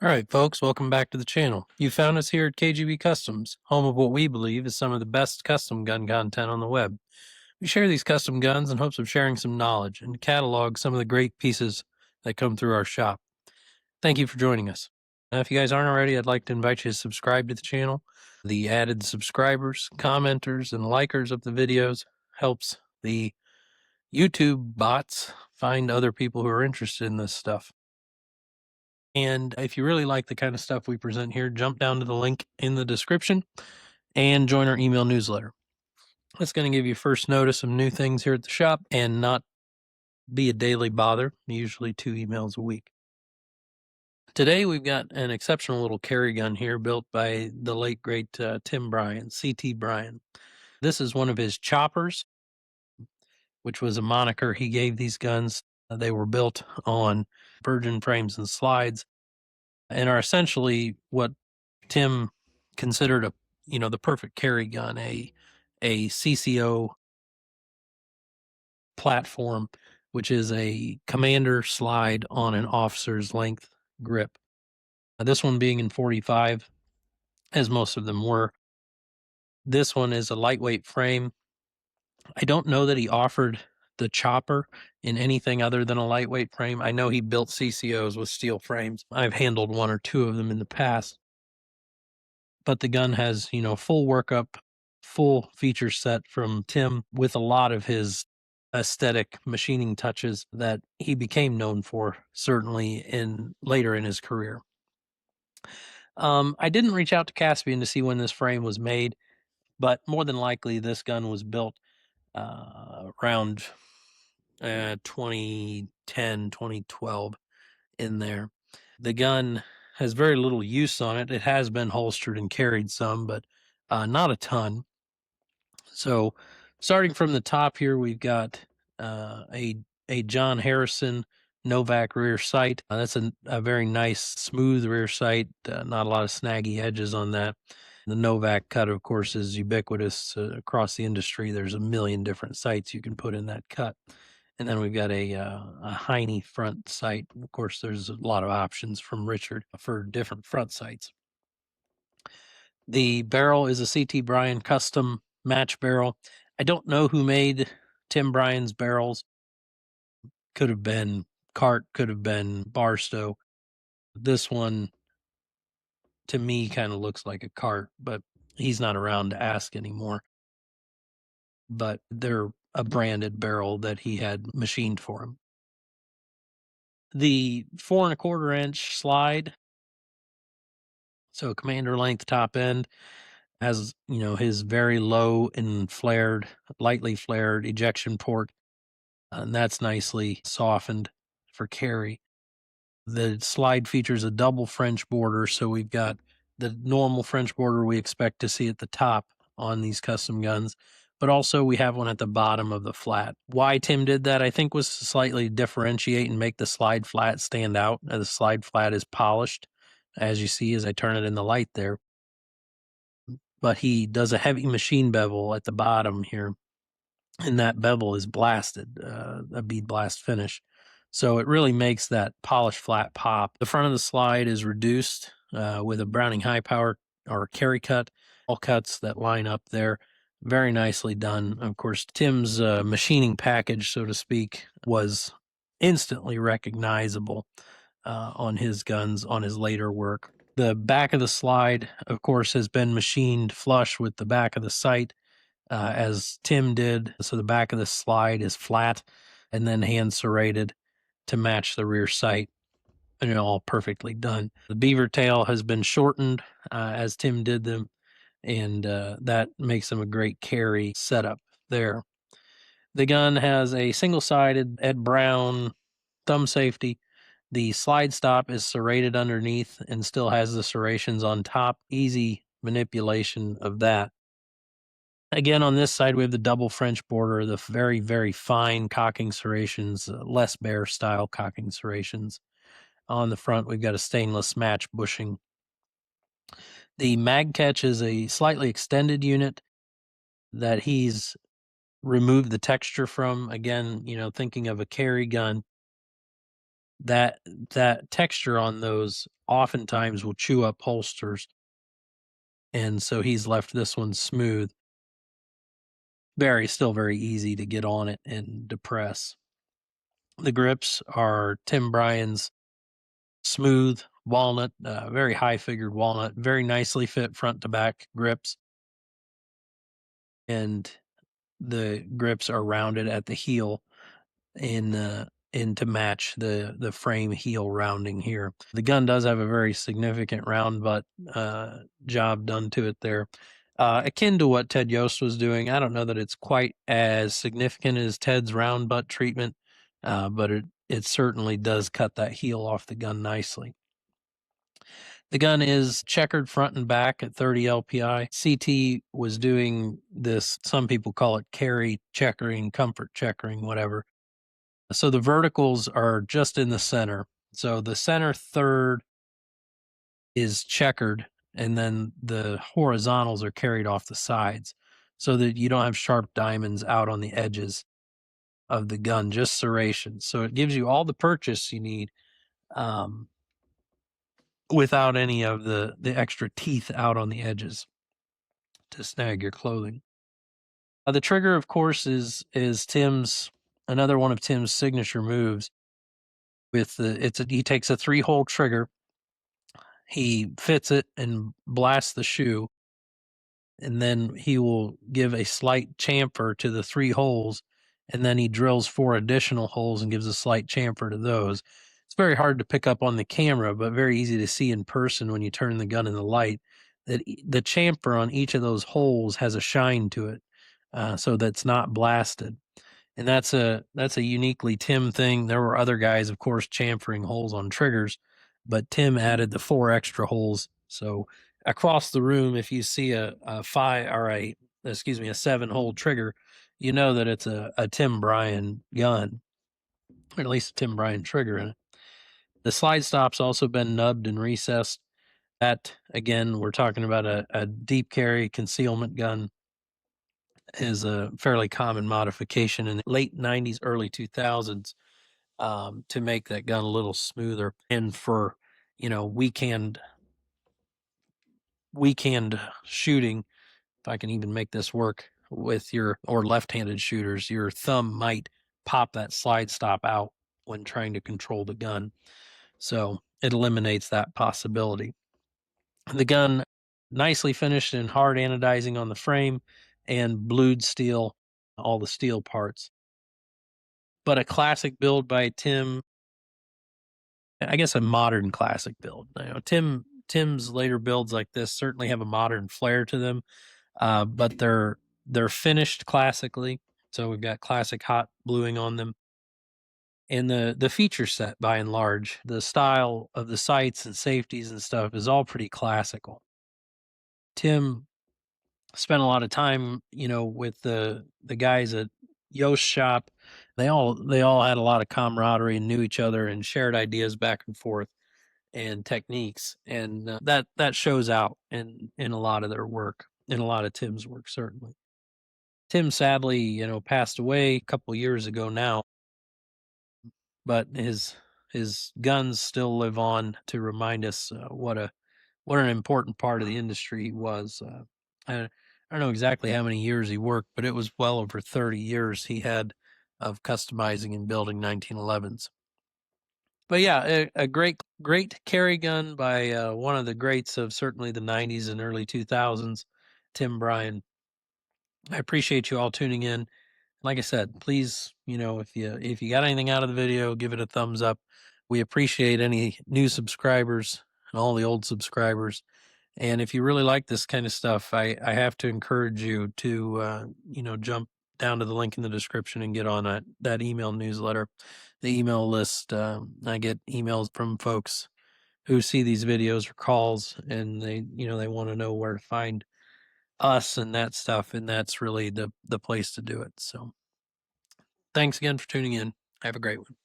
All right, folks, welcome back to the channel. You found us here at KGB Customs, home of what we believe is some of the best custom gun content on the web. We share these custom guns in hopes of sharing some knowledge and catalog some of the great pieces that come through our shop. Thank you for joining us. Now, if you guys aren't already, I'd like to invite you to subscribe to the channel. The added subscribers, commenters, and likers of the videos helps the YouTube bots find other people who are interested in this stuff. And if you really like the kind of stuff we present here, jump down to the link in the description and join our email newsletter. It's going to give you first notice of new things here at the shop and not be a daily bother, usually 2 emails a week. Today we've got an exceptional little carry gun here built by the late great Tim Bryan, CT Bryan. This is one of his choppers, which was a moniker he gave these guns. They were built on virgin frames and slides and are essentially what Tim considered the perfect carry gun, a CCO platform, which is a commander slide on an officer's length grip. This one being in 45, as most of them were. This one is a lightweight frame. I don't know that he offered the chopper in anything other than a lightweight frame. I know he built CCOs with steel frames. I've handled 1 or 2 of them in the past. But the gun has, full workup, full feature set from Tim with a lot of his aesthetic machining touches that he became known for, certainly later in his career. I didn't reach out to Caspian to see when this frame was made, but more than likely this gun was built around 2010, 2012 in there. The gun has very little use on it. It has been holstered and carried some, but not a ton. So starting from the top here, we've got a John Harrison Novak rear sight. That's a very nice, smooth rear sight. Not a lot of snaggy edges on that. The Novak cut, of course, is ubiquitous across the industry. There's a million different sights you can put in that cut. And then we've got a Heine front sight. Of course, there's a lot of options from Richard for different front sights. The barrel is a CT Bryan custom match barrel. I don't know who made Tim Bryan's barrels. Could have been Cart, could have been Barstow. This one, to me, kind of looks like a Cart, but he's not around to ask anymore. But they're a branded barrel that he had machined for him. The 4 1/4 inch slide, so commander length top end, has, his very low and lightly flared ejection port, and that's nicely softened for carry. The slide features a double French border, so we've got the normal French border we expect to see at the top on these custom guns, but also we have one at the bottom of the flat. Why Tim did that, I think, was to slightly differentiate and make the slide flat stand out. The slide flat is polished, as you see as I turn it in the light there. But he does a heavy machine bevel at the bottom here, and that bevel is blasted, a bead blast finish. So it really makes that polished flat pop. The front of the slide is reduced with a Browning high power or carry cut, all cuts that line up there. Very nicely done. Of course, Tim's machining package, so to speak, was instantly recognizable on his guns, on his later work. The back of the slide, of course, has been machined flush with the back of the sight, as Tim did. So the back of the slide is flat and then hand serrated to match the rear sight, and all perfectly done. The beaver tail has been shortened as Tim did them, and that makes them a great carry setup there. The gun has a single-sided Ed Brown thumb safety. The slide stop is serrated underneath and still has the serrations on top. Easy manipulation of that. Again, on this side, we have the double French border, the very, very fine cocking serrations, less bear style cocking serrations. On the front, we've got a stainless match bushing. The mag catch is a slightly extended unit that he's removed the texture from. Again, thinking of a carry gun, that that texture on those oftentimes will chew up holsters, and so he's left this one smooth. Still very easy to get on it and depress. The grips are Tim Bryan's smooth walnut, very high figured walnut, very nicely fit front to back grips, and the grips are rounded at the heel in to match the frame heel rounding here. The gun does have a very significant round butt job done to it there. Akin to what Ted Yost was doing. I don't know that it's quite as significant as Ted's round butt treatment, but it certainly does cut that heel off the gun nicely. The gun is checkered front and back at 30 LPI. CT was doing this, some people call it carry checkering, comfort checkering, whatever. So the verticals are just in the center. So the center third is checkered, and then the horizontals are carried off the sides so that you don't have sharp diamonds out on the edges of the gun, just serrations. So it gives you all the purchase you need um, without any of the extra teeth out on the edges to snag your clothing. The trigger, of course, is Tim's, another one of Tim's signature moves. With he takes a 3-hole trigger, he fits it and blasts the shoe, and then he will give a slight chamfer to the 3 holes, and then he drills 4 additional holes and gives a slight chamfer to those. It's very hard to pick up on the camera, but very easy to see in person when you turn the gun in the light, that the chamfer on each of those holes has a shine to it, so that's not blasted. And that's a uniquely Tim thing. There were other guys, of course, chamfering holes on triggers, but Tim added the 4 extra holes. So across the room, if you see a 7-hole trigger, you know that it's a Tim Bryan gun, or at least a Tim Bryan trigger in it. The slide stop's also been nubbed and recessed. That, again, we're talking about a deep carry concealment gun, is a fairly common modification in the late 90s, early 2000s, to make that gun a little smoother. And for, weekend shooting, if I can even make this work with or left-handed shooters, your thumb might pop that slide stop out when trying to control the gun. So it eliminates that possibility. The gun nicely finished in hard anodizing on the frame and blued steel, all the steel parts. But a classic build by Tim, I guess a modern classic build. Tim's later builds like this certainly have a modern flair to them, but they're finished classically. So we've got classic hot bluing on them. And the feature set, by and large, the style of the sights and safeties and stuff is all pretty classical. Tim spent a lot of time, with the guys at Yost shop. They all had a lot of camaraderie and knew each other and shared ideas back and forth and techniques, and that shows out in a lot of their work, in a lot of Tim's work. Certainly, Tim sadly, passed away a couple years ago now, but his guns still live on to remind us what an important part of the industry he was. I don't know exactly how many years he worked, but it was well over 30 years he had of customizing and building 1911s. But yeah, a great carry gun by one of the greats of certainly the 90s and early 2000s, Tim Bryan. I appreciate you all tuning in. Like I said, please, if you got anything out of the video, give it a thumbs up. We appreciate any new subscribers and all the old subscribers. And if you really like this kind of stuff, I have to encourage you to, jump down to the link in the description and get on that email newsletter, the email list. I get emails from folks who see these videos or calls, and they want to know where to find us and that stuff. And that's really the place to do it. So thanks again for tuning in. Have a great one.